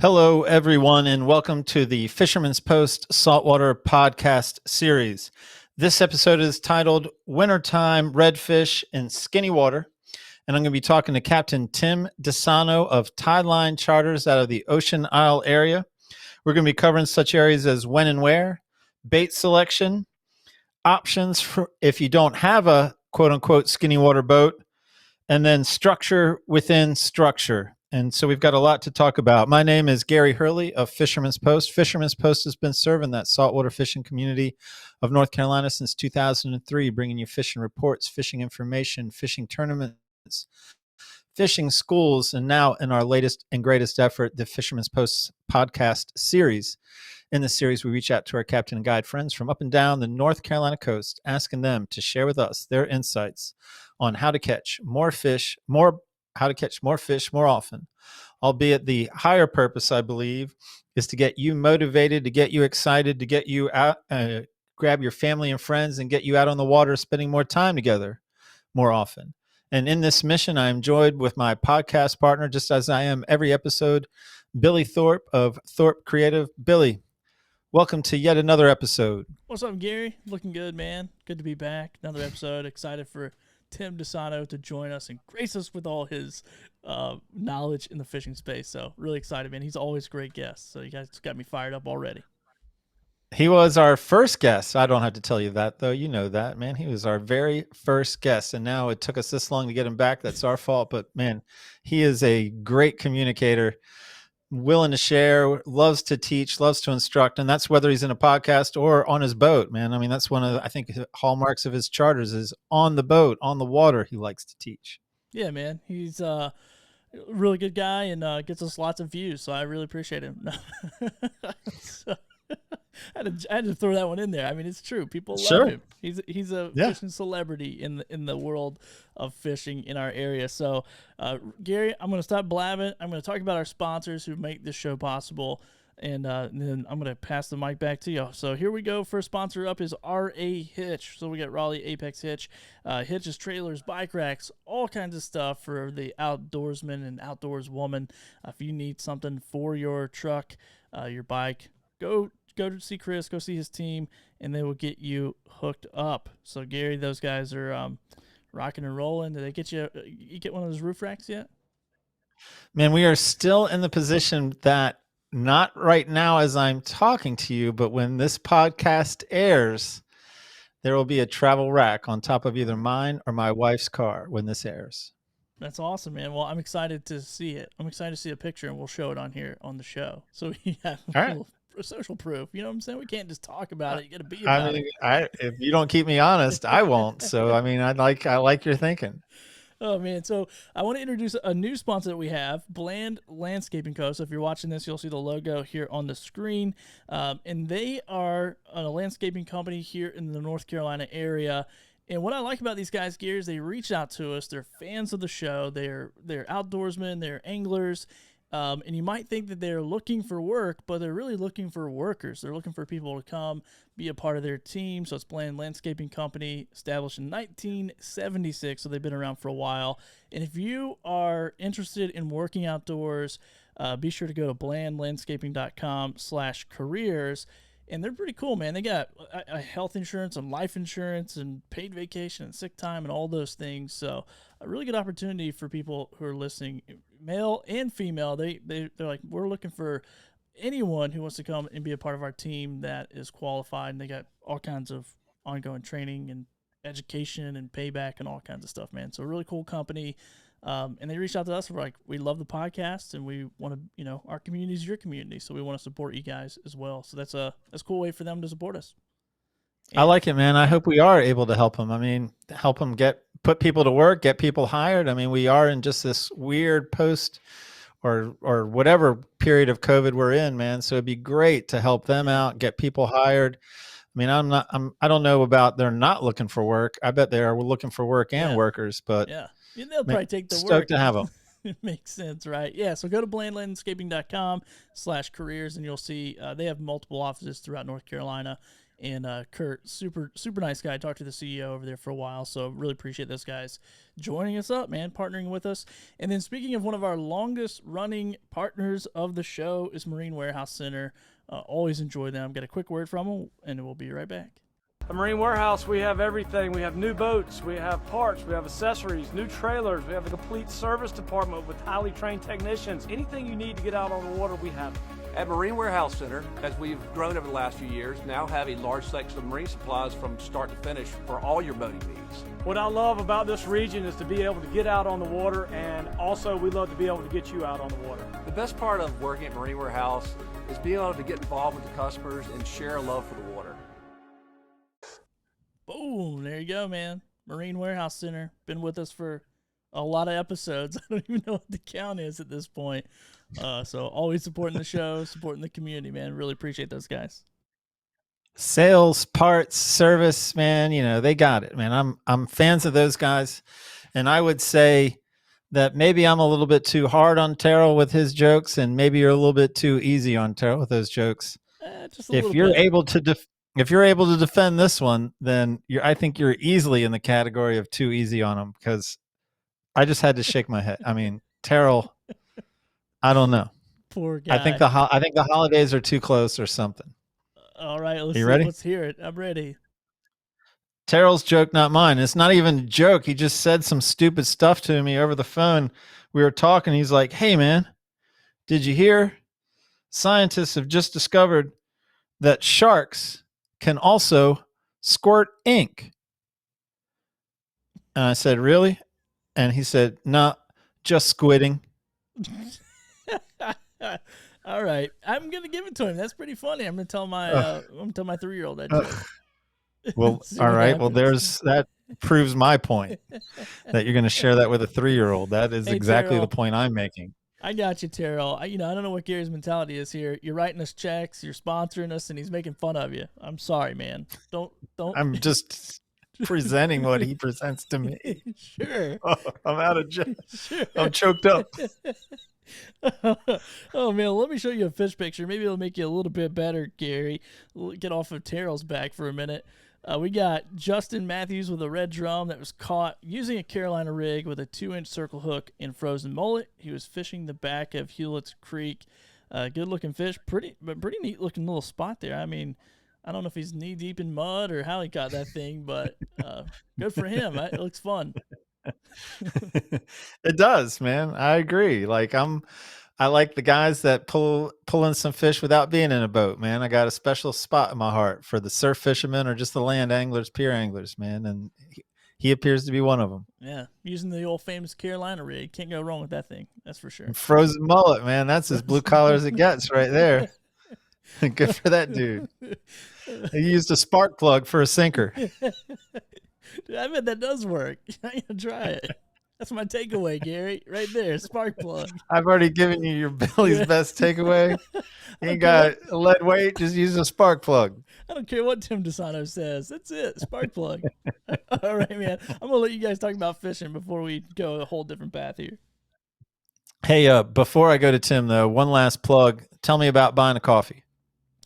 Hello, everyone, and welcome to the Fisherman's Post Saltwater Podcast Series. This episode is titled Wintertime, Redfish, and Skinny Water. And I'm going to be talking to Captain Tim Disano of Tideline Charters out of the Ocean Isle area. We're going to be covering such areas as when and where, bait selection, options for if you don't have a quote-unquote skinny water boat, and then structure within structure. And so we've got a lot to talk about. My name is Gary Hurley of Fisherman's Post. Fisherman's Post has been serving that saltwater fishing community of North Carolina since 2003, bringing you fishing reports, fishing information, fishing tournaments, fishing schools, and now in our latest and greatest effort, the Fisherman's Post podcast series. In this series, we reach out to our captain and guide friends from up and down the North Carolina coast, asking them to share with us their insights on how to catch more fish more often. Albeit the higher purpose, I believe, is to get you motivated, to get you excited, to get you out, grab your family and friends and get you out on the water, spending more time together more often. And in this mission, I am joined with my podcast partner, just as I am every episode, Billy Thorpe of Thorpe Creative. Billy, welcome to yet another episode. What's up, Gary? Looking good, man. Good to be back. Another episode. Excited for Tim Disano to join us and grace us with all his knowledge in the fishing space. So really excited, man. He's always a great guest. So you guys got me fired up already. He was our first guest. I don't have to tell you that, though. You know that, man. He was our very first guest, and now it took us this long to get him back. That's our fault. But, man, he is a great communicator, willing to share, loves to teach, loves to instruct, and that's whether he's in a podcast or on his boat, man. I mean, that's one of the, I think, hallmarks of his charters is on the boat, on the water, he likes to teach. Yeah, man. He's a really good guy and gets us lots of views, so I really appreciate him. So, I had to throw that one in there. I mean, it's true. People love him. He's a fishing celebrity in the world of fishing in our area. So, Gary, I'm going to stop blabbing. I'm going to talk about our sponsors who make this show possible, and then I'm going to pass the mic back to you. So here we go. First sponsor up is RA Hitch. So we got Raleigh Apex Hitch. Hitches, trailers, bike racks, all kinds of stuff for the outdoorsman and outdoors woman. If you need something for your truck, your bike, go to see Chris, go see his team, and they will get you hooked up. So, Gary, those guys are rocking and rolling. Did they get you get one of those roof racks yet? Man, we are still in the position that not right now as I'm talking to you, but when this podcast airs, there will be a travel rack on top of either mine or my wife's car when this airs. That's awesome, man. Well, I'm excited to see it. I'm excited to see a picture, and we'll show it on here on the show. So we have social proof. You know what I'm saying? We can't just talk about it. You got to be about it. If you don't keep me honest, I won't. So, I mean, I like your thinking. Oh, man. So I want to introduce a new sponsor that we have, Bland Landscaping Co. So if you're watching this, you'll see the logo here on the screen. And they are a landscaping company here in the North Carolina area. And what I like about these guys, Gary, is they reach out to us. They're fans of the show. They're outdoorsmen. They're anglers. And you might think that they're looking for work, but they're really looking for workers. They're looking for people to come be a part of their team. So it's Bland Landscaping Company, established in 1976. So they've been around for a while. And if you are interested in working outdoors, be sure to go to blandlandscaping.com/careers. And they're pretty cool, man. They got a health insurance and life insurance and paid vacation and sick time and all those things. So a really good opportunity for people who are listening, male and female. They're like, we're looking for anyone who wants to come and be a part of our team that is qualified. And they got all kinds of ongoing training and education and payback and all kinds of stuff, man. So a really cool company. And they reached out to us. We're like, we love the podcast and we want to, our community is your community. So we want to support you guys as well. So that's a cool way for them to support us. And I like it, man. I hope we are able to help them. I mean, help them put people to work, get people hired. I mean, we are in just this weird post or whatever period of COVID we're in, man. So it'd be great to help them out, get people hired. I mean, I don't know about they're not looking for work. I bet they are looking for work and workers, but yeah, they'll probably take the work. Stoked to have them. It makes sense, right? Yeah, so go to blandlandscaping.com/careers and you'll see they have multiple offices throughout North Carolina. and Kurt, super nice guy. I talked to the CEO over there for a while, so really appreciate those guys joining us up, man, partnering with us. And then speaking of one of our longest running partners of the show is Marine Warehouse Center. Always enjoy them. Got a quick word from them, and we'll be right back. At Marine Warehouse, we have everything. We have new boats, we have parts, we have accessories, new trailers, we have a complete service department with highly trained technicians. Anything you need to get out on the water, we have it. At Marine Warehouse Center, as we've grown over the last few years, now have a large section of marine supplies from start to finish for all your boating needs. What I love about this region is to be able to get out on the water, and also we love to be able to get you out on the water. The best part of working at Marine Warehouse is being able to get involved with the customers and share a love for the water. Boom, there you go, man. Marine Warehouse Center, been with us for a lot of episodes. I don't even know what the count is at this point. So always supporting the show, supporting the community, man. Really appreciate those guys. Sales, parts, service, man, you know, they got it, man. I'm fans of those guys. And I would say that maybe I'm a little bit too hard on Terrell with his jokes, and maybe you're a little bit too easy on Terrell with those jokes. Just a little If you're bit. able to defend this one, then I think you're easily in the category of too easy on him, because I just had to shake my head. I mean, Terrell, I don't know. Poor guy. I think the holidays are too close or something. All right, you ready? Let's hear it. I'm ready. Terrell's joke, not mine. It's not even a joke. He just said some stupid stuff to me over the phone. We were talking. He's like, "Hey, man, did you hear? Scientists have just discovered that sharks can also squirt ink." And I said, "Really?" And he said, "Nah, just squidding." All right, I'm gonna give it to him. That's pretty funny. I'm gonna tell my 3-year-old that joke. Well, all right. Well, that proves my point that you're going to share that with a 3-year-old. That is exactly Terrell, the point I'm making. I got you, Terrell. I don't know what Gary's mentality is here. You're writing us checks, you're sponsoring us, and he's making fun of you. I'm sorry, man. Don't. I'm just presenting what he presents to me. Sure. Oh, I'm out of Sure. I'm choked up. Oh man, let me show you a fish picture. Maybe it'll make you a little bit better, Gary. We'll get off of Terrell's back for a minute. We got Justin Matthews with a red drum that was caught using a Carolina rig with a 2-inch circle hook and frozen mullet. He was fishing the back of Hewlett's Creek. Good looking fish, pretty neat looking little spot there. I mean, I don't know if he's knee deep in mud or how he caught that thing, but good for him. It looks fun. It does, man. I agree. I like the guys that pulling some fish without being in a boat, man. I got a special spot in my heart for the surf fishermen or just the land anglers, pier anglers, man. And he appears to be one of them. Yeah, using the old famous Carolina rig. Can't go wrong with that thing. That's for sure. And frozen mullet, man. That's as blue collar as it gets right there. Good for that dude. He used a spark plug for a sinker. Dude, I bet that does work. I gotta try it. That's my takeaway, Gary. Right there, spark plug. I've already given you your Billy's best takeaway. You ain't got lead weight, just use a spark plug. I don't care what Tim Disano says. That's it, spark plug. All right, man. I'm gonna let you guys talk about fishing before we go a whole different path here. Hey, before I go to Tim though, one last plug. Tell me about buying a coffee.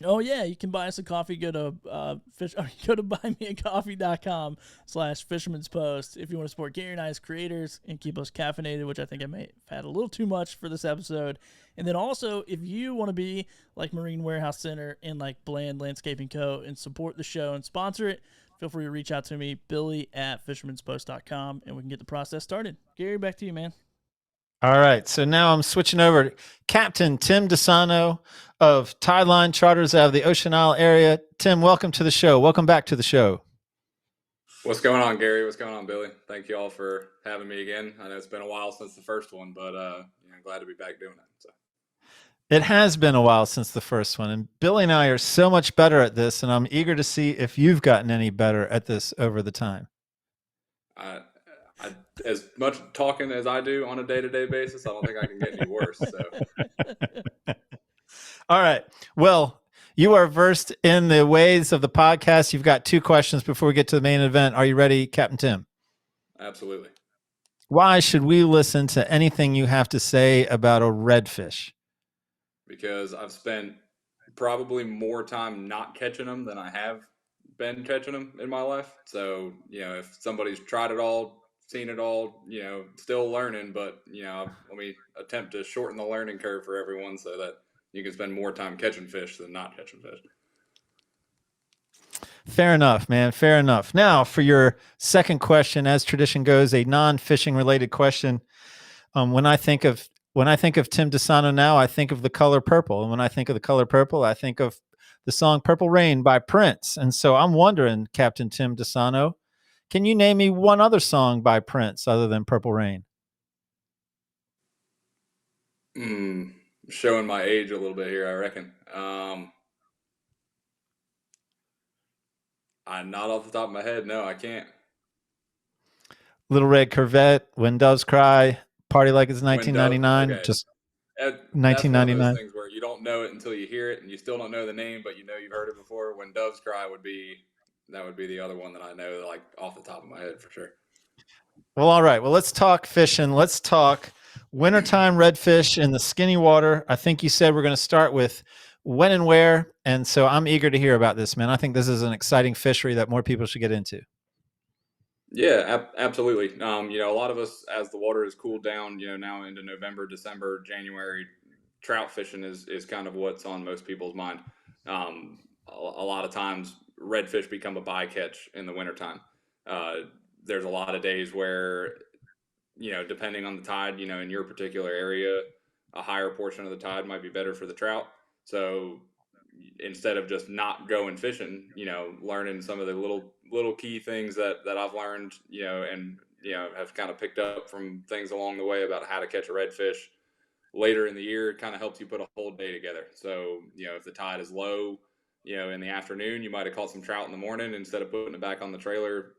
Oh yeah, you can buy us a coffee. Go to go to buymeacoffee.com /Fisherman's Post if you want to support Gary and I as creators and keep us caffeinated, which I think I may have had a little too much for this episode. And then also, if you want to be like Marine Warehouse Center and like Bland Landscaping Co. and support the show and sponsor it, feel free to reach out to me, Billy@fishermanspost.com, and we can get the process started. Gary, back to you, man. All right, so now I'm switching over to Captain Tim Disano of Tideline Charters out of the Ocean Isle area. Tim, welcome to the show. Welcome back to the show. What's going on, Gary? What's going on, Billy? Thank you all for having me again. I know it's been a while since the first one, but I'm glad to be back doing it. So. It has been a while since the first one, and Billy and I are so much better at this, and I'm eager to see if you've gotten any better at this over the time. As much talking as I do on a day-to-day basis, I don't think I can get any worse. So. All right. Well, you are versed in the ways of the podcast. You've got 2 questions before we get to the main event. Are you ready, Captain Tim? Absolutely. Why should we listen to anything you have to say about a redfish? Because I've spent probably more time not catching them than I have been catching them in my life. So, if somebody's tried it all, seen it all, still learning, but, let me attempt to shorten the learning curve for everyone so that you can spend more time catching fish than not catching fish. Fair enough, man. Fair enough. Now, for your second question, as tradition goes, a non-fishing related question. When I think of Tim Disano now, I think of the color purple, and when I think of the color purple, I think of the song "Purple Rain" by Prince. And so I'm wondering, Captain Tim Disano, can you name me one other song by Prince other than "Purple Rain"? Showing my age a little bit here, I reckon. I'm not off the top of my head. No, I can't. Little Red Corvette, When Doves Cry, Party Like It's When Doves- 1999. okay. Just That's one of 1999. those things where you don't know it until you hear it, and you still don't know the name, but you've heard it before. When Doves Cry would be the other one that I know, like off the top of my head for sure. Well, all right. Well, let's talk fishing. Let's talk wintertime redfish in the skinny water. I think you said we're going to start with when and where, and so I'm eager to hear about this, man. I think this is an exciting fishery that more people should get into. Yeah, absolutely. A lot of us, as the water has cooled down, now into November, December, January, trout fishing is kind of what's on most people's mind. A lot of times, redfish become a bycatch in the wintertime. There's a lot of days where, depending on the tide, in your particular area, a higher portion of the tide might be better for the trout. So instead of just not going fishing, learning some of the little key things that I've learned, and have kind of picked up from things along the way about how to catch a redfish later in the year, it kind of helps you put a whole day together. So, if the tide is low, in the afternoon, you might have caught some trout in the morning. Instead of putting it back on the trailer,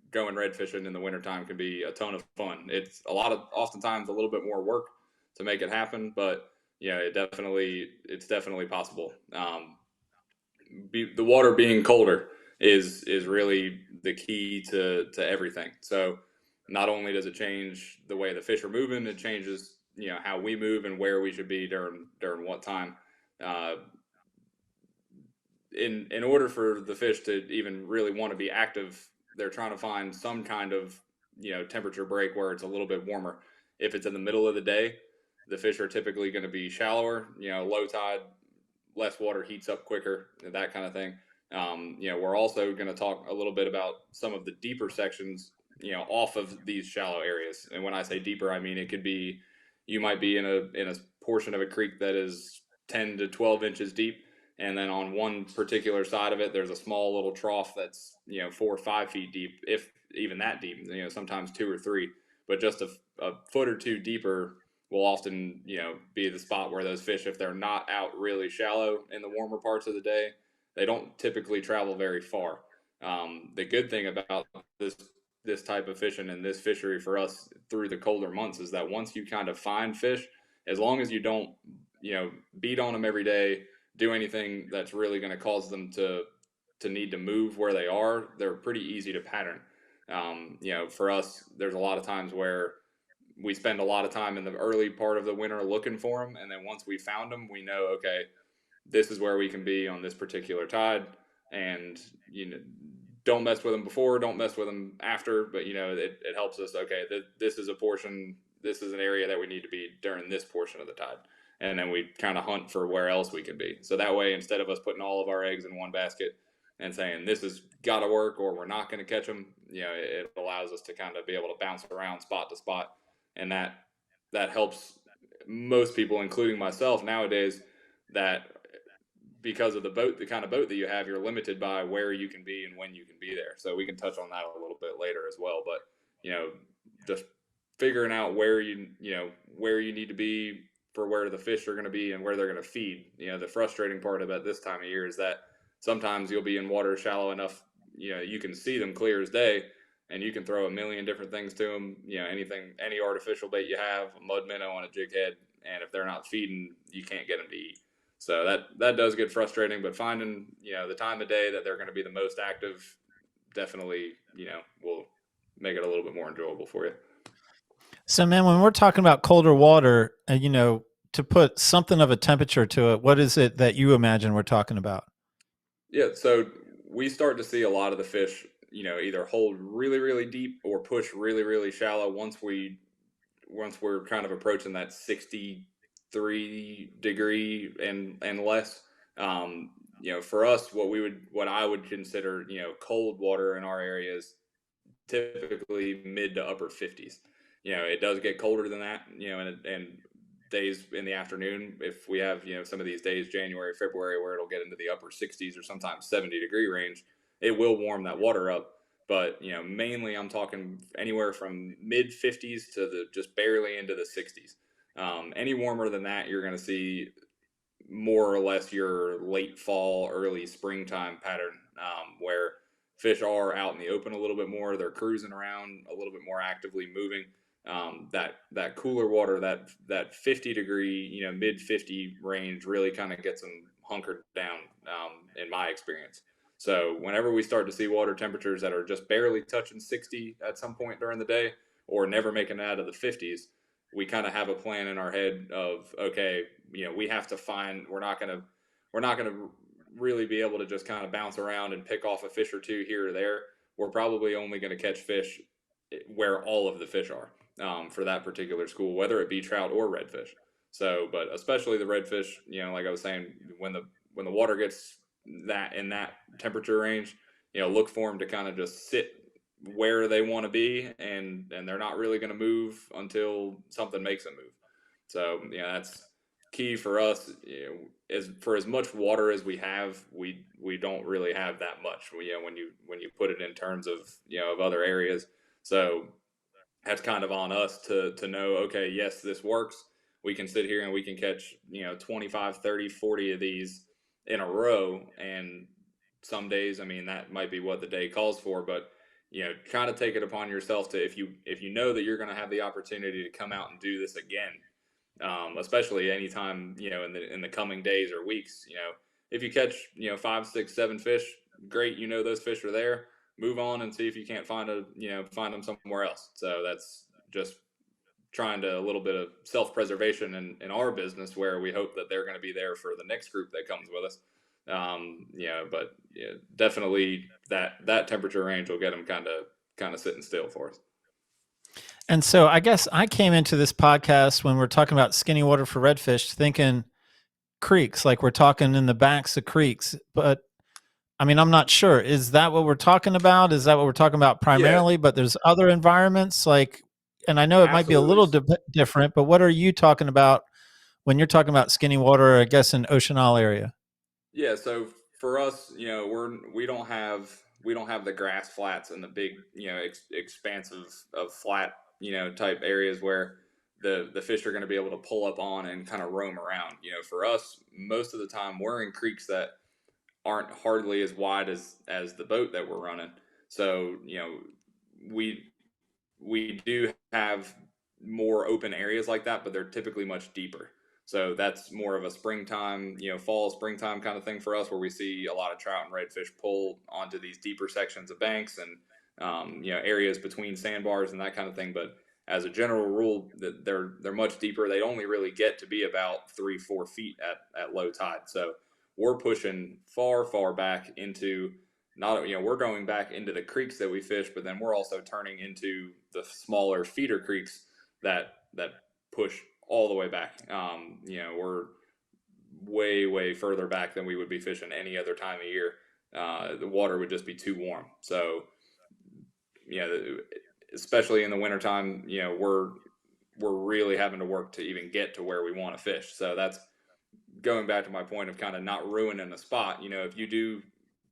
going red fishing in the wintertime can be a ton of fun. It's oftentimes a little bit more work to make it happen, but it's definitely possible. The water being colder is really the key to everything. So not only does it change the way the fish are moving, it changes how we move and where we should be during what time. In order for the fish to even really want to be active, they're trying to find some kind of temperature break where it's a little bit warmer. If it's in the middle of the day, the fish are typically going to be shallower. Low tide, less water heats up quicker, that kind of thing. We're also going to talk a little bit about some of the deeper sections, off of these shallow areas. And when I say deeper, I mean it could be, you might be in a portion of a creek that is 10 to 12 inches deep, and then on one particular side of it, there's a small little trough that's 4 or 5 feet deep, if even that deep. Sometimes 2 or 3, but just a foot or two deeper will often be the spot where those fish, if they're not out really shallow in the warmer parts of the day, they don't typically travel very far. The good thing about this type of fishing and this fishery for us through the colder months is that once you kind of find fish, as long as you don't beat on them every day, do anything that's really going to cause them to need to move where they are, they're pretty easy to pattern. For us, there's a lot of times where we spend a lot of time in the early part of the winter looking for them, and then once we found them, we know, okay, this is where we can be on this particular tide, and don't mess with them before, don't mess with them after, but it helps us. Okay, this is a portion, this is an area that we need to be during this portion of the tide, and then we kind of hunt for where else we can be. So that way, instead of us putting all of our eggs in one basket and saying this has got to work or we're not going to catch them, it allows us to kind of be able to bounce around spot to spot. And that helps most people, including myself nowadays, that because of the kind of boat that you have, you're limited by where you can be and when you can be there. So we can touch on that a little bit later as well. But, just figuring out where you need to be for where the fish are going to be and where they're going to feed. The frustrating part about this time of year is that sometimes you'll be in water shallow enough, you can see them clear as day, and you can throw a million different things to them, any artificial bait you have, a mud minnow on a jig head, and if they're not feeding, you can't get them to eat. So that does get frustrating, but finding, the time of day that they're going to be the most active definitely, will make it a little bit more enjoyable for you. So, man, when we're talking about colder water, to put something of a temperature to it, what is it that you imagine we're talking about? Yeah, so we start to see a lot of the fish, either hold really, really deep or push really, really shallow once we're kind of approaching that 63 degree and less. For us, what I would consider, cold water in our areas, typically mid to upper 50s. It does get colder than that, and days in the afternoon, if we have, some of these days, January, February, where it'll get into the upper 60s or sometimes 70-degree range, it will warm that water up. But, mainly I'm talking anywhere from mid 50s to just barely into the 60s. Any warmer than that, you're going to see more or less your late fall, early springtime pattern, where fish are out in the open a little bit more. They're cruising around a little bit more actively moving. That cooler water, that 50-degree, mid 50 range really kind of gets them hunkered down, in my experience. So whenever we start to see water temperatures that are just barely touching 60 at some point during the day, or never making it out of the 50s, we kind of have a plan in our head of, okay, we have to find, we're not going to really be able to just kind of bounce around and pick off a fish or two here or there. We're probably only going to catch fish where all of the fish are, for that particular school, whether it be trout or redfish. So, but especially the redfish, like I was saying, when the water gets in that temperature range, look for them to kind of just sit where they want to be, and they're not really going to move until something makes them move. So that's key for us. As much water as we have, we don't really have that much. When you put it in terms of of other areas, so that's kind of on us to know, okay, yes, this works. We can sit here and we can catch 25, 30, 40 of these in a row, and some days, I mean, that might be what the day calls for, but try to take it upon yourself to, if you know that you're going to have the opportunity to come out and do this again, especially anytime in the coming days or weeks. If you catch 5, 6, 7 fish, great. Those fish are there. Move on and see if you can't find them somewhere else. So that's just trying to, a little bit of self-preservation in our business, where we hope that they're going to be there for the next group that comes with us. But definitely that temperature range will get them kind of sitting still for us. And so I guess I came into this podcast when we're talking about skinny water for redfish thinking creeks, like we're talking in the backs of creeks. But I mean, I'm not sure. Is that what we're talking about? Is that what we're talking about primarily? Yeah. But there's other environments, and I know it might be a little different, but what are you talking about when you're talking about skinny water, I guess, in Ocean Isle area? Yeah. So for us, we don't have the grass flats and the big, expansive of flat, type areas where the fish are going to be able to pull up on and kind of roam around. For us, most of the time we're in creeks that aren't hardly as wide as the boat that we're running. So, we do have more open areas like that, but they're typically much deeper. So that's more of a springtime, fall, springtime kind of thing for us, where we see a lot of trout and redfish pull onto these deeper sections of banks and, areas between sandbars and that kind of thing. But as a general rule, that they're much deeper. They only really get to be about 3-4 feet at low tide. So we're pushing far, far back into, we're going back into the creeks that we fish, but then we're also turning into the smaller feeder creeks that push all the way back. We're way, way further back than we would be fishing any other time of year. The water would just be too warm. So, especially in the wintertime, we're really having to work to even get to where we want to fish. So that's going back to my point of kind of not ruining a spot. If you do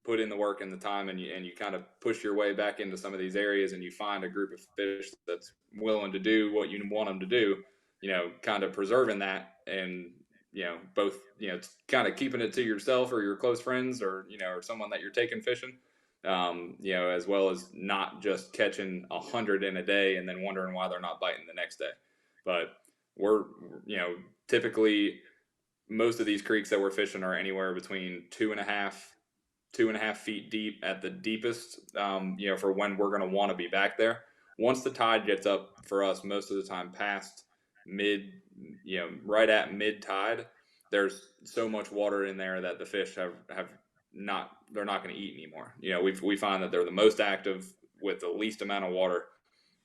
put in the work and the time, and you kind of push your way back into some of these areas, and you find a group of fish that's willing to do what you want them to do, kind of preserving that, and both kind of keeping it to yourself or your close friends, or or someone that you're taking fishing, as well as not just catching 100 in a day and then wondering why they're not biting the next day. But we're typically, most of these creeks that we're fishing are anywhere between 2.5 feet deep at the deepest, for when we're going to want to be back there. Once the tide gets up for us, most of the time past right at mid tide, there's so much water in there that the fish have they're not going to eat anymore. We find that they're the most active with the least amount of water.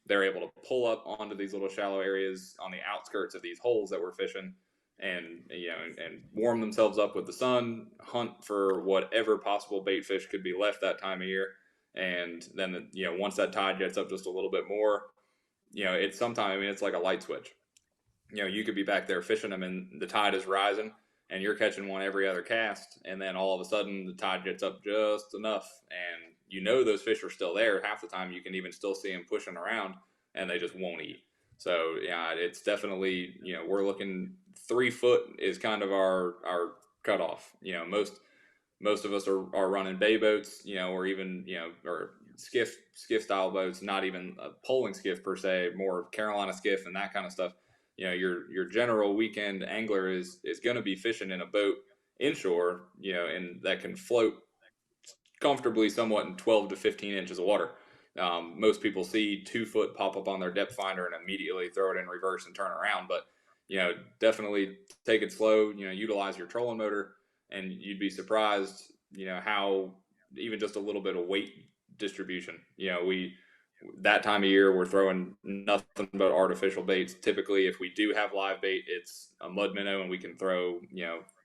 They're able to pull up onto these little shallow areas on the outskirts of these holes that we're fishing, and and warm themselves up with the sun, hunt for whatever possible bait fish could be left that time of year, and then once that tide gets up just a little bit more, it's sometimes, I mean, it's like a light switch. You could be back there fishing them and the tide is rising and you're catching one every other cast, and then all of a sudden the tide gets up just enough and those fish are still there. Half the time you can even still see them pushing around and they just won't eat. So yeah, it's definitely, we're looking 3 foot is kind of our cutoff. Most of us are running bay boats, or even, or skiff style boats, not even a poling skiff per se, more Carolina skiff and that kind of stuff. Your general weekend angler is going to be fishing in a boat inshore, and that can float comfortably somewhat in 12 to 15 inches of water. Most people see 2 foot pop up on their depth finder and immediately throw it in reverse and turn around. But, definitely take it slow, utilize your trolling motor, and you'd be surprised, how even just a little bit of weight distribution, that time of year, we're throwing nothing but artificial baits. Typically, if we do have live bait, it's a mud minnow, and we can throw,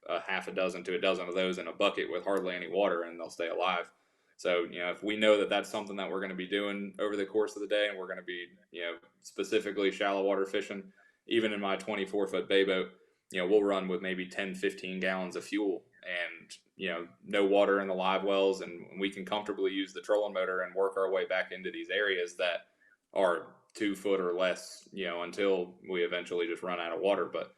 a half a dozen to a dozen of those in a bucket with hardly any water, and they'll stay alive. So, if we know that that's something that we're going to be doing over the course of the day, and we're going to be, specifically shallow water fishing, even in my 24-foot bay boat, we'll run with maybe 10, 15 gallons of fuel and, no water in the live wells. And we can comfortably use the trolling motor and work our way back into these areas that are 2 foot or less, until we eventually just run out of water. But,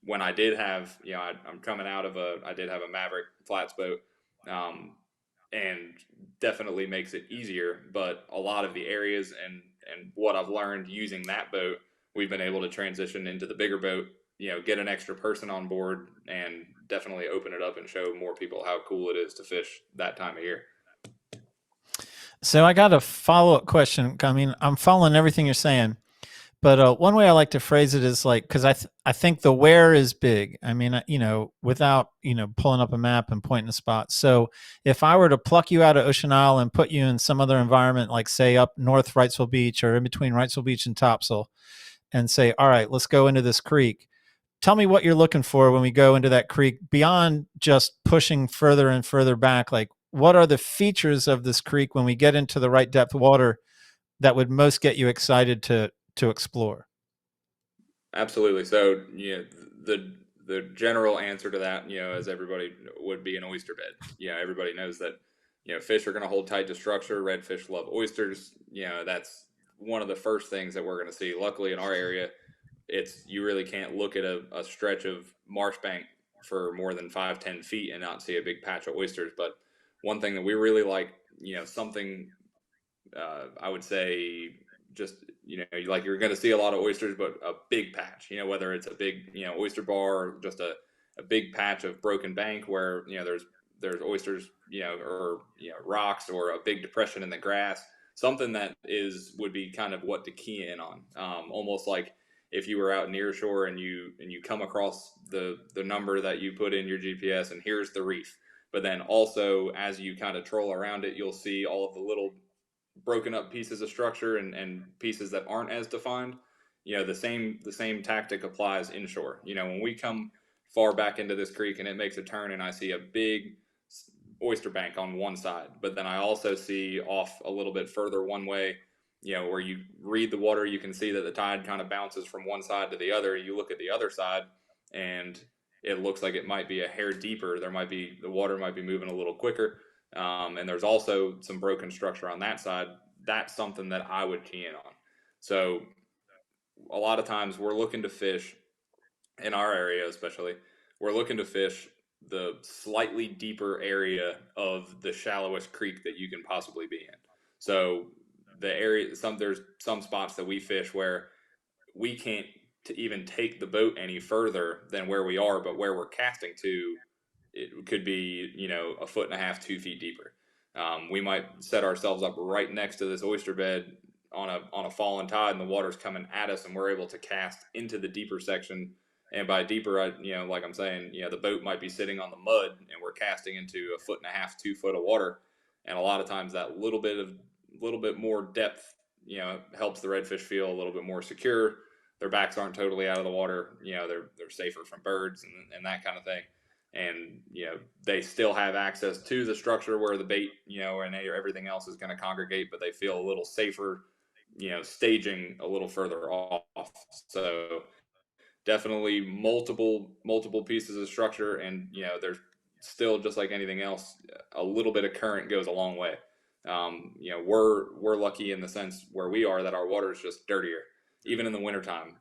when I did have, I'm coming out of I did have a Maverick flats boat, and definitely makes it easier. But a lot of the areas and what I've learned using that boat, we've been able to transition into the bigger boat, get an extra person on board, and definitely open it up and show more people how cool it is to fish that time of year. So I got a follow-up question. I mean, I'm following everything you're saying, but one way I like to phrase it is like, because I think the where is big. I mean, without pulling up a map and pointing a spot. So if I were to pluck you out of Ocean Isle and put you in some other environment, like say up north Wrightsville Beach or in between Wrightsville Beach and Topsail, and say, all right, let's go into this creek. Tell me what you're looking for when we go into that creek, beyond just pushing further and further back. Like, what are the features of this creek when we get into the right depth water that would most get you excited to explore? Absolutely. So, the general answer to that, as everybody would be an oyster bed. Everybody knows that, fish are going to hold tight to structure. Redfish love oysters. That's one of the first things that we're going to see. Luckily in our area, you really can't look at a stretch of marsh bank for more than 5-10 feet and not see a big patch of oysters. But one thing that we really like, something, I would say, just, like, you're going to see a lot of oysters, but a big patch, whether it's a big, oyster bar, or just a big patch of broken bank where, there's oysters, or, rocks, or a big depression in the grass, something that would be kind of what to key in on. Almost like if you were out near shore and you come across the number that you put in your GPS, and here's the reef. But then also, as you kind of troll around it, you'll see all of the little broken up pieces of structure and pieces that aren't as defined. The same tactic applies inshore. When we come far back into this creek and it makes a turn and I see a big oyster bank on one side, but then I also see off a little bit further one way, where you read the water, you can see that the tide kind of bounces from one side to the other. You look at the other side and it looks like it might be a hair deeper. The water might be moving a little quicker. And there's also some broken structure on that side. That's something that I would key in on. So a lot of times we're looking to fish, in our area especially, we're looking to fish the slightly deeper area of the shallowest creek that you can possibly be in. So the area, there's some spots that we fish where we can't even take the boat any further than where we are, but where we're casting to, it could be, 1.5 feet, 2 feet deeper. We might set ourselves up right next to this oyster bed on a fallen tide, and the water's coming at us, and we're able to cast into the deeper section And by deeper, like I'm saying, the boat might be sitting on the mud and we're casting into 1.5 2 foot of water. And a lot of times that little bit more depth, helps the redfish feel a little bit more secure. Their backs aren't totally out of the water. They're safer from birds and that kind of thing. And, they still have access to the structure where the bait, and everything else is going to congregate, but they feel a little safer, staging a little further off. So definitely multiple pieces of structure, and there's still, just like anything else, a little bit of current goes a long way. We're lucky in the sense where we are that our water is just dirtier, even in the wintertime.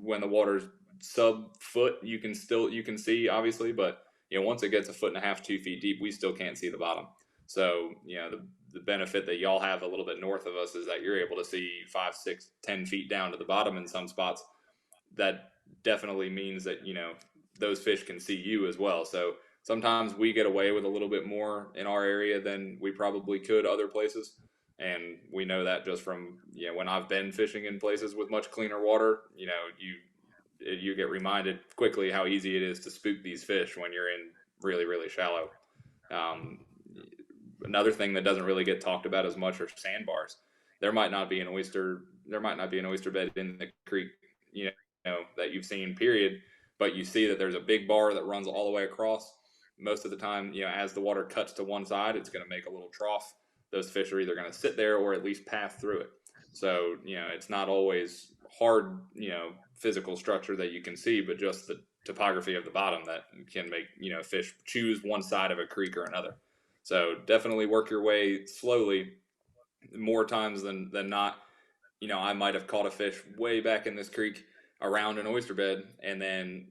When the water's sub foot, you can see, obviously, but once it gets 1.5 2 feet deep, we still can't see the bottom. So the benefit that y'all have a little bit north of us is that you're able to see 5 6 10 feet down to the bottom in some spots. That definitely means that those fish can see you as well. So sometimes we get away with a little bit more in our area than we probably could other places, and we know that just from when I've been fishing in places with much cleaner water. You get reminded quickly how easy it is to spook these fish when you're in really, really shallow. Another thing that doesn't really get talked about as much are sandbars. There might not be an oyster bed in the creek, that you've seen, period, but you see that there's a big bar that runs all the way across. Most of the time, as the water cuts to one side, it's going to make a little trough. Those fish are either going to sit there or at least pass through it. So, it's not always hard, physical structure that you can see, but just the topography of the bottom that can make, fish choose one side of a creek or another. So definitely work your way slowly. More times than not, I might have caught a fish way back in this creek around an oyster bed, and then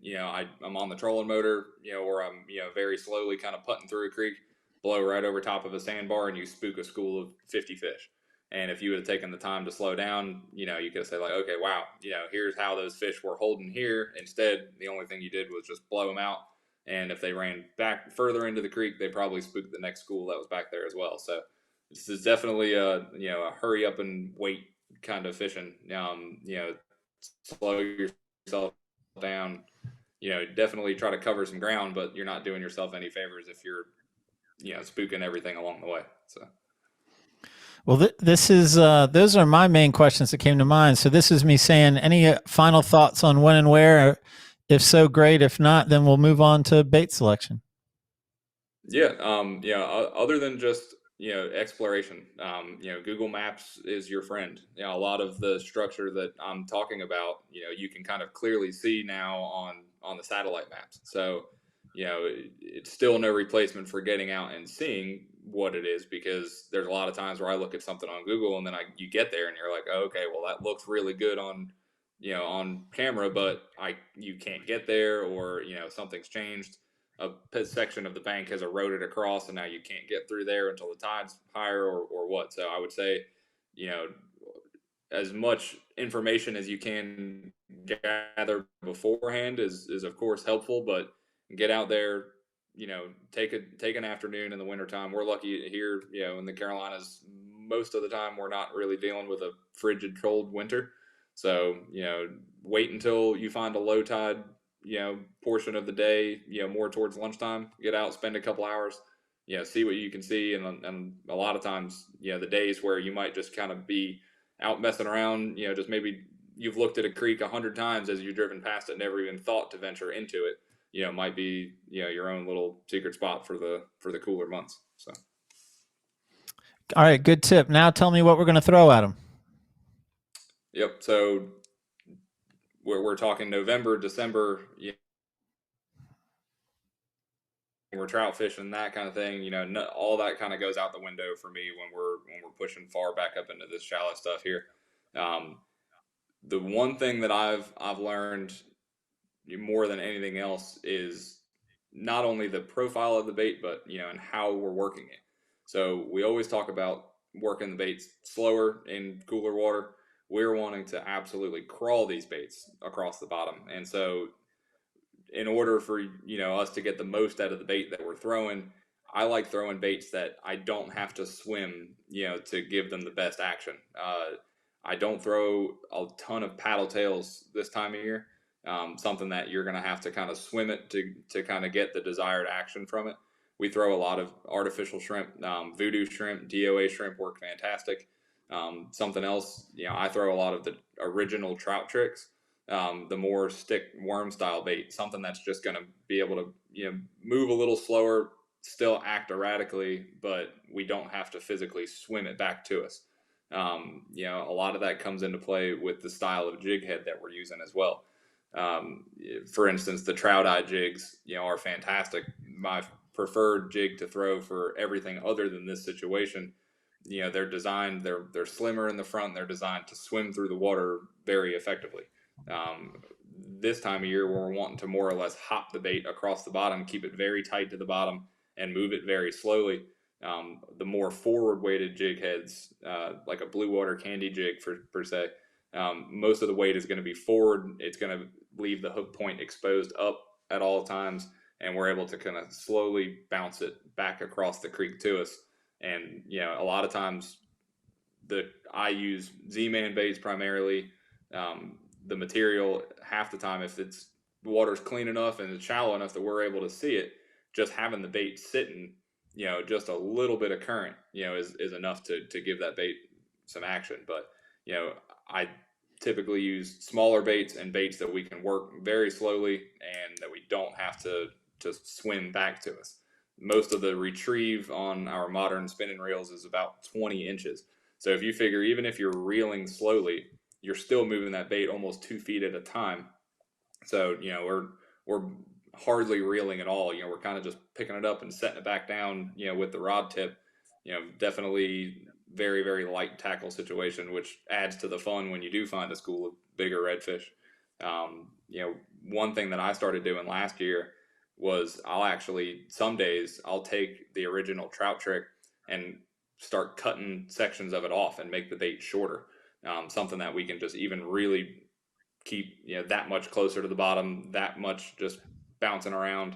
I'm on the trolling motor, or I'm very slowly kind of putting through a creek, blow right over top of a sandbar, and you spook a school of 50 fish. And if you would have taken the time to slow down, you could have said, like, okay, wow, here's how those fish were holding here. Instead, the only thing you did was just blow them out, and if they ran back further into the creek, they probably spooked the next school that was back there as well. So this is definitely a hurry up and wait kind of fishing. Slow yourself down. Definitely try to cover some ground, but you're not doing yourself any favors if you're spooking everything along the way. So well, this is those are my main questions that came to mind. So this is me saying, any final thoughts on when and where? If so, great. If not, then we'll move on to bait selection. Other than just exploration, Google Maps is your friend. A lot of the structure that I'm talking about, you can kind of clearly see now on the satellite maps. So it's still no replacement for getting out and seeing what it is, because there's a lot of times where I look at something on Google and then you get there and you're like, oh, okay, well, that looks really good on camera, but you can't get there, or something's changed. A section of the bank has eroded across, and now you can't get through there until the tide's higher, or what. So I would say, as much information as you can gather beforehand is of course helpful, but get out there, take an afternoon in the wintertime. We're lucky here, in the Carolinas, most of the time we're not really dealing with a frigid cold winter. So, wait until you find a low tide, portion of the day, more towards lunchtime, get out, spend a couple hours, see what you can see. And a lot of times, the days where you might just kind of be out messing around, just maybe you've looked at a creek 100 times as you've driven past it, never even thought to venture into it, might be, your own little secret spot for the cooler months. So. All right. Good tip. Now tell me what we're going to throw at them. Yep. So we're talking November, December, we're trout fishing, that kind of thing. All that kind of goes out the window for me when we're pushing far back up into this shallow stuff here. The one thing that I've learned more than anything else is not only the profile of the bait, but and how we're working it. So we always talk about working the baits slower in cooler water. We're wanting to absolutely crawl these baits across the bottom. And so in order for, us to get the most out of the bait that we're throwing, I like throwing baits that I don't have to swim, to give them the best action. I don't throw a ton of paddle tails this time of year. something that you're going to have to kind of swim it to kind of get the desired action from it. We throw a lot of artificial shrimp, voodoo shrimp, DOA shrimp work fantastic. Something else, I throw a lot of the original trout tricks, the more stick worm style bait, something that's just going to be able to, move a little slower, still act erratically, but we don't have to physically swim it back to us. A lot of that comes into play with the style of jig head that we're using as well. For instance, the trout eye jigs, are fantastic. My preferred jig to throw for everything other than this situation, they're designed, they're slimmer in the front, they're designed to swim through the water very effectively. This time of year, we're wanting to more or less hop the bait across the bottom, keep it very tight to the bottom, and move it very slowly. The more forward weighted jig heads, like a blue water candy jig per se, most of the weight is going to be forward. It's going to leave the hook point exposed up at all times, and we're able to kind of slowly bounce it back across the creek to us. And a lot of times I use Z-Man baits primarily. The material, half the time, if the water's clean enough and it's shallow enough that we're able to see it, just having the bait sitting, just a little bit of current, is enough to give that bait some action. But, I typically use smaller baits and baits that we can work very slowly and that we don't have to swim back to us. Most of the retrieve on our modern spinning reels is about 20 inches. So if you figure, even if you're reeling slowly, you're still moving that bait almost 2 feet at a time. So, we're hardly reeling at all. We're kind of just picking it up and setting it back down, with the rod tip. Definitely very, very light tackle situation, which adds to the fun when you do find a school of bigger redfish. One thing that I started doing last year was some days I'll take the original trout trick and start cutting sections of it off and make the bait shorter. Something that we can just even really keep, that much closer to the bottom, that much just bouncing around.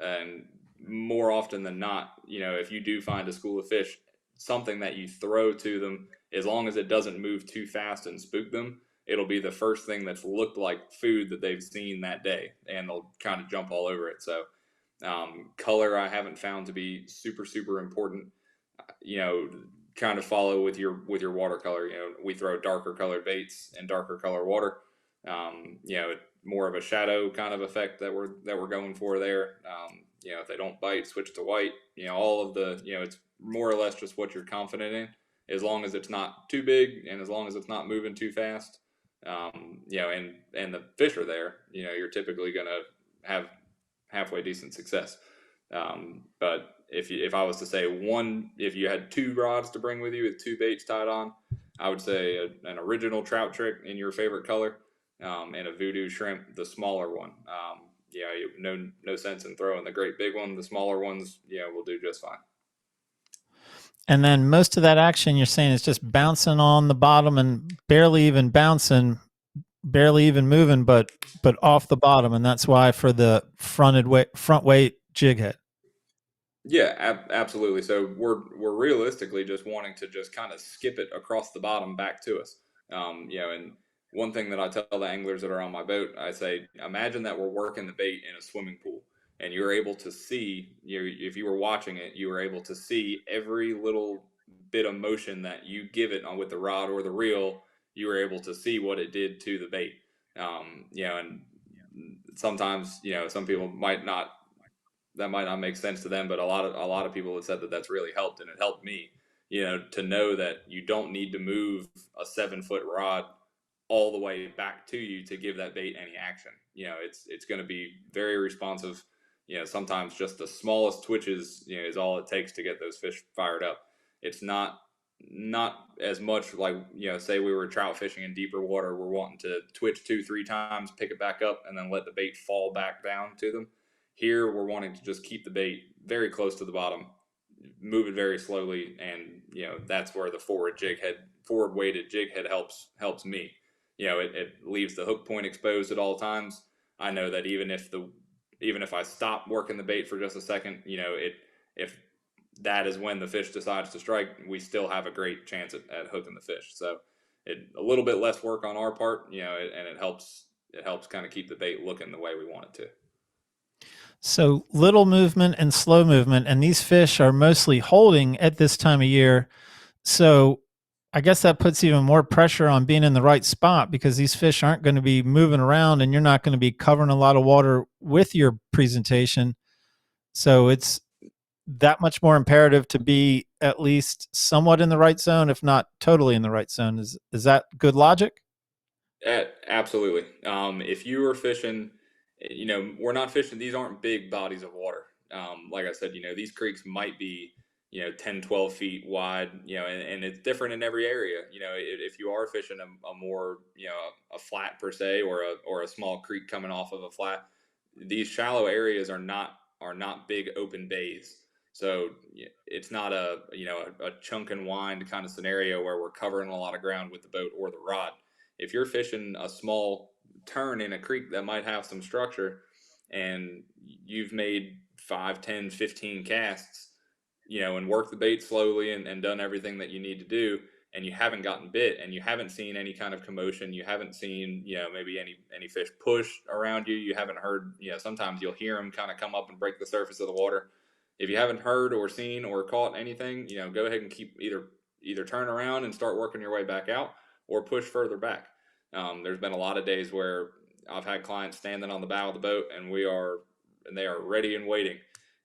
And more often than not, if you do find a school of fish, something that you throw to them, as long as it doesn't move too fast and spook them, it'll be the first thing that's looked like food that they've seen that day, and they'll kind of jump all over it. So color I haven't found to be super, super important. Kind of follow with your watercolor. We throw darker colored baits and darker color water. More of a shadow kind of effect that we're going for there. If they don't bite, switch to white. All of the, it's more or less just what you're confident in, as long as it's not too big and as long as it's not moving too fast. And the fish are there. You're typically going to have halfway decent success. But if I was to say if you had 2 rods to bring with you with 2 baits tied on, I would say an original trout trick in your favorite color, and a voodoo shrimp, the smaller one. No sense in throwing the great big one. The smaller ones, will do just fine. And then most of that action you're saying is just bouncing on the bottom and barely even bouncing, barely even moving, but off the bottom, and that's why for the front weight jig head. Yeah, absolutely. So we're realistically just wanting to just kind of skip it across the bottom back to us. And one thing that I tell the anglers that are on my boat, I say, imagine that we're working the bait in a swimming pool, and you're able to see, if you were watching it, you were able to see every little bit of motion that you give it on with the rod or the reel. You were able to see what it did to the bait. And sometimes, some people that might not make sense to them, but a lot of people have said that that's really helped, and it helped me, to know that you don't need to move a 7-foot rod all the way back to you to give that bait any action. It's going to be very responsive. Sometimes just the smallest twitches, is all it takes to get those fish fired up. It's not as much like, say we were trout fishing in deeper water, we're wanting to twitch 2-3 times, pick it back up, and then let the bait fall back down to them. Here, we're wanting to just keep the bait very close to the bottom, move it very slowly, and that's where the forward weighted jig head helps me. It leaves the hook point exposed at all times. I know that even if I stop working the bait for just a second, if that is when the fish decides to strike, we still have a great chance at hooking the fish. So a little bit less work on our part, and it helps it helps kind of keep the bait looking the way we want it to. So little movement and slow movement, and these fish are mostly holding at this time of year. So I guess that puts even more pressure on being in the right spot, because these fish aren't going to be moving around and you're not going to be covering a lot of water with your presentation. So it's that much more imperative to be at least somewhat in the right zone, if not totally in the right zone. Is that good logic? Absolutely. If you are fishing, we're not fishing, these aren't big bodies of water. Like I said, these creeks might be, 10, 12 feet wide, and it's different in every area. If you are fishing a more, a flat per se, or a small creek coming off of a flat, these shallow areas are not big open bays. So it's not a chunk and wind kind of scenario where we're covering a lot of ground with the boat or the rod. If you're fishing a small turn in a creek that might have some structure, and you've made 5, 10, 15 casts, and worked the bait slowly, and done everything that you need to do, and you haven't gotten bit, and you haven't seen any kind of commotion, you haven't seen, maybe any fish push around you, you haven't heard, sometimes you'll hear them kind of come up and break the surface of the water. If you haven't heard or seen or caught anything, go ahead and keep either turn around and start working your way back out, or push further back. There's been a lot of days where I've had clients standing on the bow of the boat, and they are ready and waiting,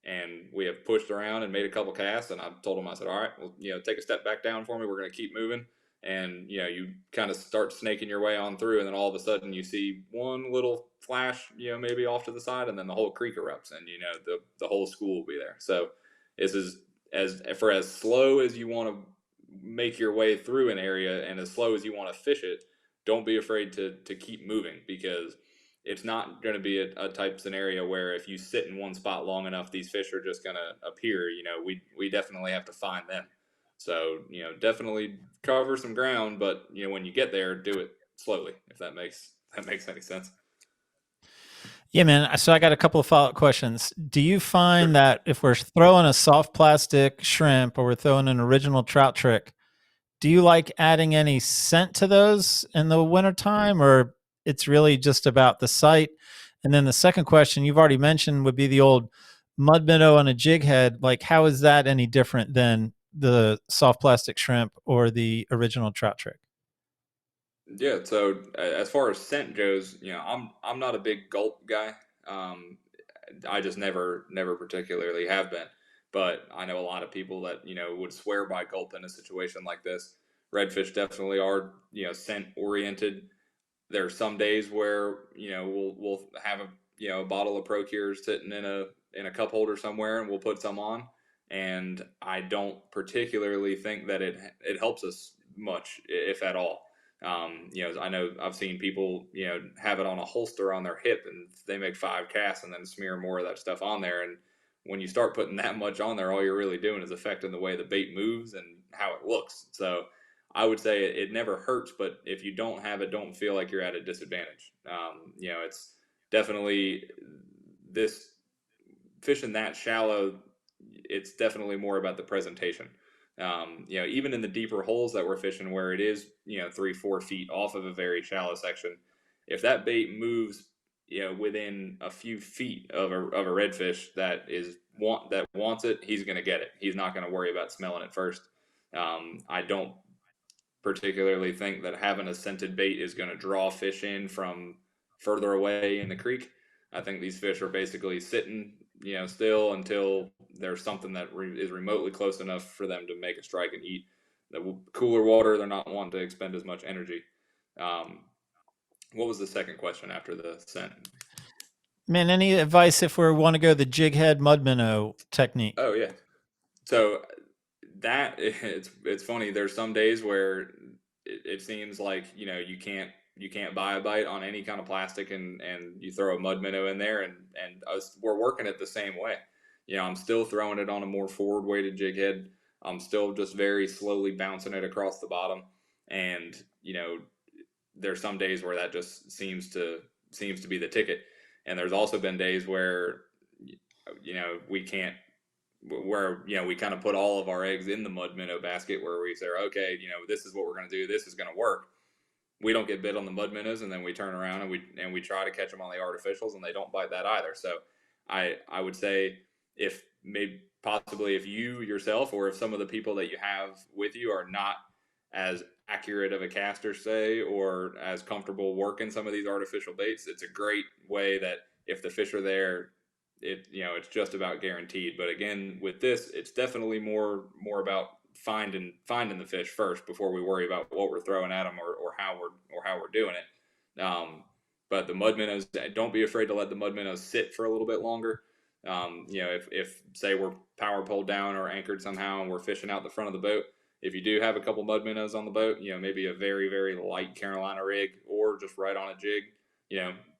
and we have pushed around and made a couple casts, and I've told them, I said, all right, well, take a step back down for me. We're going to keep moving. And, you kind of start snaking your way on through, and then all of a sudden you see one little flash, maybe off to the side, and then the whole creek erupts, and, the whole school will be there. So this is as slow as you want to make your way through an area, and as slow as you want to fish it, don't be afraid to keep moving, because it's not going to be a type scenario where if you sit in one spot long enough, these fish are just going to appear. We definitely have to find them. So, definitely cover some ground, but when you get there, do it slowly, if that makes any sense. Yeah, man. So I got a couple of follow-up questions. Do you find that if we're throwing a soft plastic shrimp, or we're throwing an original trout trick, do you like adding any scent to those in the wintertime, or it's really just about the sight? And then the second question you've already mentioned would be the old mud minnow on a jig head. Like, how is that any different than the soft plastic shrimp or the original trout trick? Yeah. So as far as scent goes, I'm not a big gulp guy. I just never particularly have been. But I know a lot of people that would swear by gulp in a situation like this. Redfish definitely are scent oriented. There are some days where we'll have a bottle of Procure sitting in a cup holder somewhere, and we'll put some on. And I don't particularly think that it helps us much, if at all. I know I've seen people, have it on a holster on their hip, and they make 5 casts and then smear more of that stuff on there. And when you start putting that much on there, all you're really doing is affecting the way the bait moves and how it looks. So I would say it never hurts, but if you don't have it, don't feel like you're at a disadvantage. It's definitely this fishing that shallow. It's definitely more about the presentation. Even in the deeper holes that we're fishing, where it is 3-4 feet off of a very shallow section, if that bait moves within a few feet of a redfish that wants it, he's going to get it. He's not going to worry about smelling it first. I don't particularly think that having a scented bait is going to draw fish in from further away in the creek. I think these fish are basically sitting still until there's something that is remotely close enough for them to make a strike and eat. The cooler water, they're not wanting to expend as much energy. What was the second question after the scent? Man, any advice if we want to go the jig head mud minnow technique? Oh yeah. So that it's funny. There's some days where it seems like you can't buy a bite on any kind of plastic, and you throw a mud minnow in there, and we're working it the same way. I'm still throwing it on a more forward weighted jig head. I'm still just very slowly bouncing it across the bottom, and there's some days where that just seems to be the ticket. And there's also been days where we can't, where we kind of put all of our eggs in the mud minnow basket, where we say, okay, this is what we're going to do, this is going to work. we don't get bit on the mud minnows, and then we turn around and we try to catch them on the artificials, and they don't bite that either. So I would say if maybe possibly if you yourself or if some of the people that you have with you are not as accurate of a caster, say, or as comfortable working some of these artificial baits, it's a great way that if the fish are there, it's just about guaranteed. But again, with this, it's definitely more about finding the fish first before we worry about what we're throwing at them or how we're doing it. But the mud minnows, don't be afraid to let the mud minnows sit for a little bit longer. If say we're power pulled down or anchored somehow and we're fishing out the front of the boat, if you do have a couple mud minnows on the boat, maybe a very, very light Carolina rig or just right on a jig,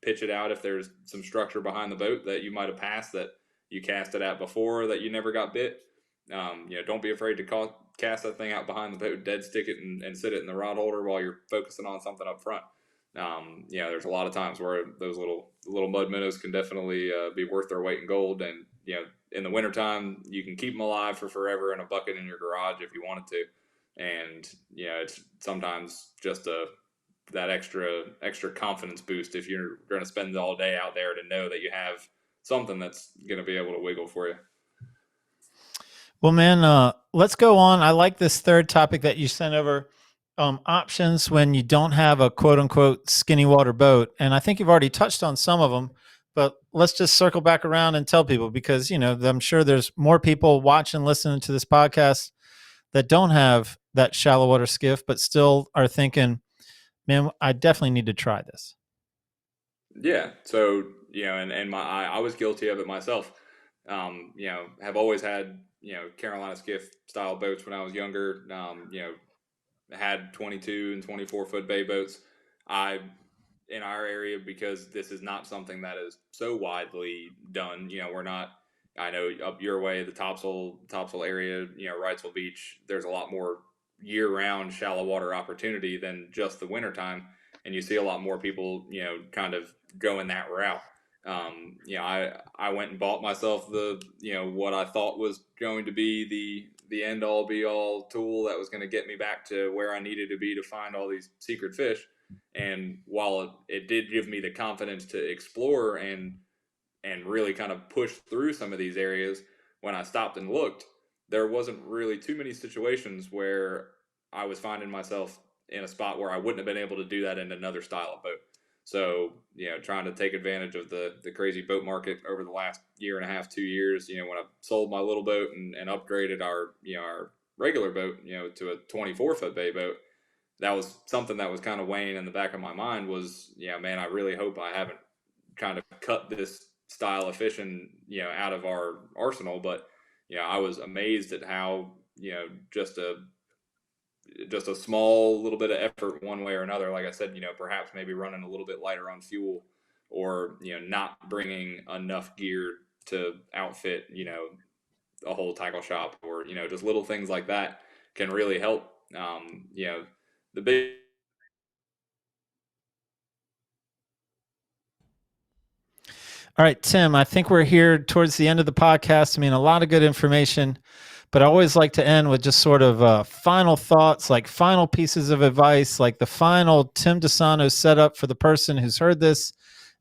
pitch it out if there's some structure behind the boat that you might have passed that you cast it at before that you never got bit. Don't be afraid to cast that thing out behind the boat, dead stick it and sit it in the rod holder while you're focusing on something up front. There's a lot of times where those little mud minnows can definitely be worth their weight in gold. And, in the wintertime, you can keep them alive for forever in a bucket in your garage if you wanted to. And, it's sometimes just that extra confidence boost if you're going to spend all day out there to know that you have something that's going to be able to wiggle for you. Well, man, let's go on. I like this third topic that you sent over, options when you don't have a quote unquote skinny water boat. And I think you've already touched on some of them, but let's just circle back around and tell people, because, I'm sure there's more people watching, listening to this podcast that don't have that shallow water skiff, but still are thinking, man, I definitely need to try this. Yeah. So, and I was guilty of it myself. Have always had, Carolina skiff style boats when I was younger. Had 22 and 24 foot bay boats. In our area, because this is not something that is so widely done, we're not, I know up your way, the Topsail area, Wrightsville Beach, there's a lot more year round shallow water opportunity than just the wintertime. And you see a lot more people, kind of going that route. I went and bought myself what I thought was going to be the end all be all tool that was going to get me back to where I needed to be to find all these secret fish. And while it did give me the confidence to explore and really kind of push through some of these areas, when I stopped and looked, there wasn't really too many situations where I was finding myself in a spot where I wouldn't have been able to do that in another style of boat. So, trying to take advantage of the crazy boat market over the last year and a half, 2 years, when I sold my little boat and upgraded our regular boat, to a 24 foot bay boat, that was something that was kind of weighing in the back of my mind was, man, I really hope I haven't kind of cut this style of fishing, out of our arsenal. But, I was amazed at how, just a small little bit of effort one way or another. Like I said, perhaps maybe running a little bit lighter on fuel or, not bringing enough gear to outfit, a whole tackle shop or, just little things like that can really help. The big All right, Tim, I think we're here towards the end of the podcast. I mean, a lot of good information, but I always like to end with just sort of final thoughts, like final pieces of advice, like the final Tim Disano setup for the person who's heard this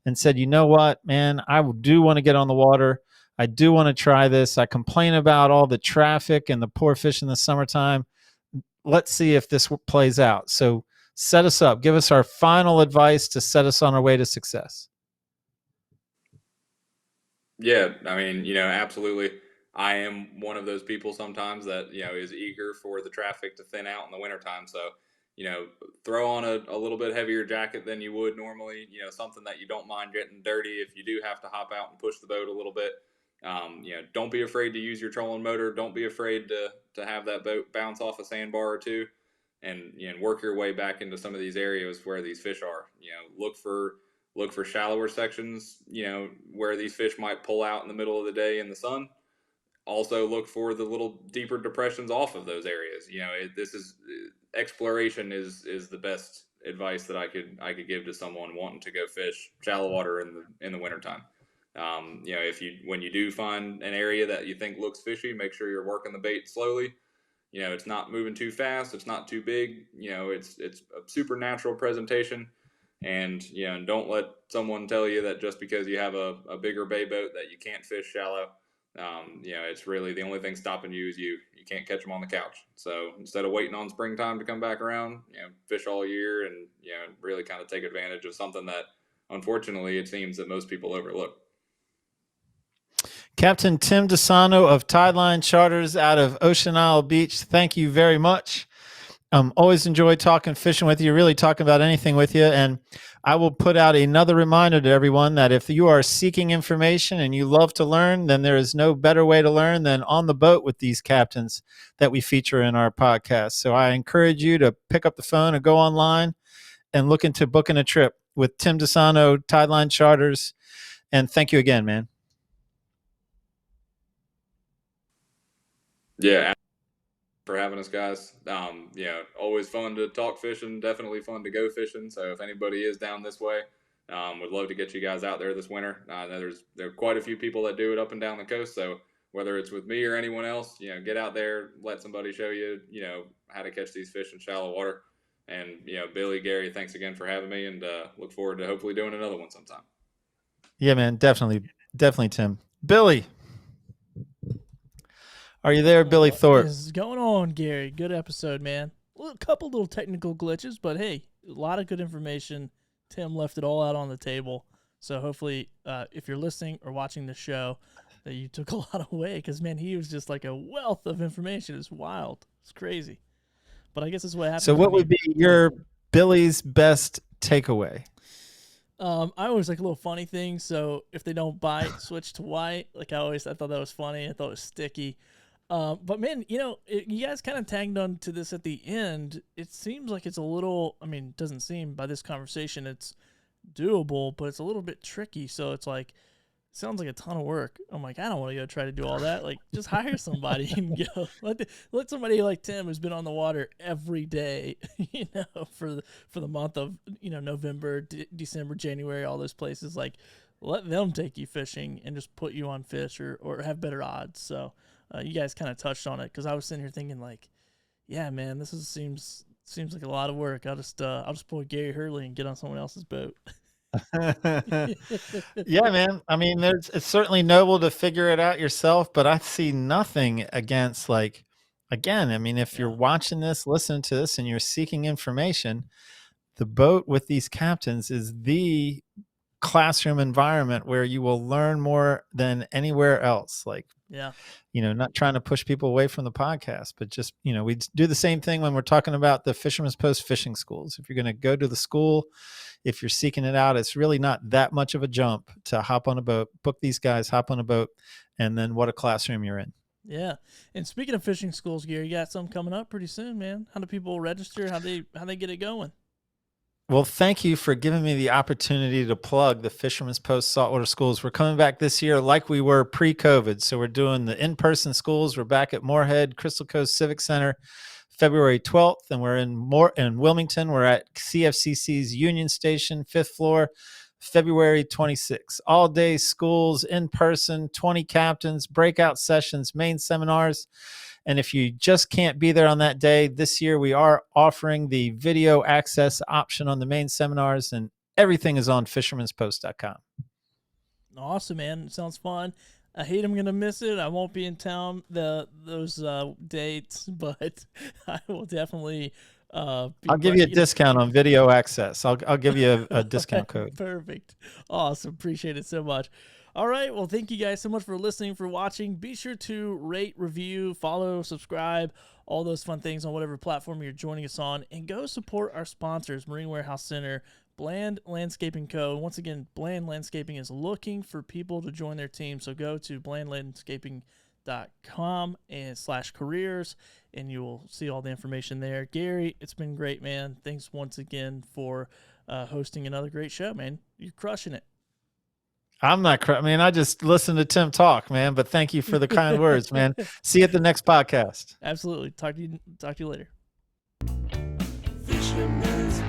and said, you know what, man, I do want to get on the water. I do want to try this. I complain about all the traffic and the poor fish in the summertime. Let's see if this plays out. So set us up. Give us our final advice to set us on our way to success. Yeah, I mean, absolutely. I am one of those people sometimes that, is eager for the traffic to thin out in the wintertime. So, throw on a little bit heavier jacket than you would normally, something that you don't mind getting dirty if you do have to hop out and push the boat a little bit. Don't be afraid to use your trolling motor. Don't be afraid to have that boat bounce off a sandbar or two and, work your way back into some of these areas where these fish are. Look for shallower sections, where these fish might pull out in the middle of the day in the sun. Also look for the little deeper depressions off of those areas. Exploration is the best advice that I could give to someone wanting to go fish shallow water in the wintertime. When you do find an area that you think looks fishy, make sure you're working the bait slowly. It's not moving too fast. It's not too big. It's a super natural presentation. And, don't let someone tell you that just because you have a bigger bay boat that you can't fish shallow. It's really the only thing stopping you is you can't catch them on the couch. So instead of waiting on springtime to come back around, fish all year and, really kind of take advantage of something that unfortunately it seems that most people overlook. Captain Tim Disano of Tideline Charters out of Ocean Isle Beach. Thank you very much. Always enjoy talking fishing with you, really talking about anything with you. And I will put out another reminder to everyone that if you are seeking information and you love to learn, then there is no better way to learn than on the boat with these captains that we feature in our podcast. So I encourage you to pick up the phone or go online and look into booking a trip with Tim Disano, Tideline Charters. And thank you again, man. Yeah, for having us, guys. Always fun to talk fishing, definitely fun to go fishing. So if anybody is down this way, would love to get you guys out there this winter. I know there are quite a few people that do it up and down the coast. So whether it's with me or anyone else, get out there, let somebody show you, how to catch these fish in shallow water. And, Billy, Gary, thanks again for having me, and look forward to hopefully doing another one sometime. Yeah, man, definitely, Tim. Billy. Are you there, Billy Thorpe? What's going on, Gary? Good episode, man. A couple little technical glitches, but hey, a lot of good information. Tim left it all out on the table. So hopefully, if you're listening or watching the show, that you took a lot away. Because, man, he was just like a wealth of information. It's wild. It's crazy. But I guess that's what happens. So what would be your Billy's best takeaway? I always like a little funny thing. So if they don't bite, switch to white. I thought that was funny. I thought it was sticky. But man, you guys kind of tagged on to this at the end. It seems like it's a little, it doesn't seem by this conversation it's doable, but it's a little bit tricky. So it's like, sounds like a ton of work. I'm like, I don't want to go try to do all that. Like, just hire somebody and go. Let somebody like Tim, who's been on the water every day, for the month of, November, December, January, all those places. Like, let them take you fishing and just put you on fish or have better odds. So you guys kind of touched on it, because I was sitting here thinking like, yeah, man, this seems like a lot of work. I'll just pull Gary Hurley and get on someone else's boat. Yeah, man. It's certainly noble to figure it out yourself, but I see nothing against, like, again, if you're watching this, listening to this, and you're seeking information, the boat with these captains is the classroom environment where you will learn more than anywhere else. Like, yeah, not trying to push people away from the podcast, but just, we do the same thing when we're talking about the Fisherman's Post fishing schools. If you're going to go to the school, if you're seeking it out, it's really not that much of a jump to hop on a boat, book these guys, hop on a boat, and then what a classroom you're in. Yeah. And speaking of fishing schools, Gary, you got some coming up pretty soon, man. How do people register? How they get it going? Well, thank you for giving me the opportunity to plug the Fisherman's Post Saltwater Schools. We're coming back this year like we were pre-COVID. So we're doing the in-person schools. We're back at Moorhead, Crystal Coast Civic Center, February 12th. And we're in Wilmington. We're at CFCC's Union Station, 5th floor, February 26th. All day schools, in person, 20 captains, breakout sessions, main seminars. And if you just can't be there on that day, this year we are offering the video access option on the main seminars, and everything is on fishermanspost.com. Awesome, man. Sounds fun. I hate I'm going to miss it. I won't be in town those dates, but I will definitely I'll give you a discount on video access. I'll give you a discount code. Perfect. Awesome. Appreciate it so much. All right. Well, thank you guys so much for listening, for watching. Be sure to rate, review, follow, subscribe, all those fun things on whatever platform you're joining us on. And go support our sponsors, Marine Warehouse Center, Bland Landscaping Co. And once again, Bland Landscaping is looking for people to join their team. So go to blandlandscaping.com/careers, and you will see all the information there. Gary, it's been great, man. Thanks once again for hosting another great show, man. You're crushing it. I'm not, I just listened to Tim talk, man, but thank you for the kind words, man. See you at the next podcast. Absolutely. Talk to you later. Fisherman's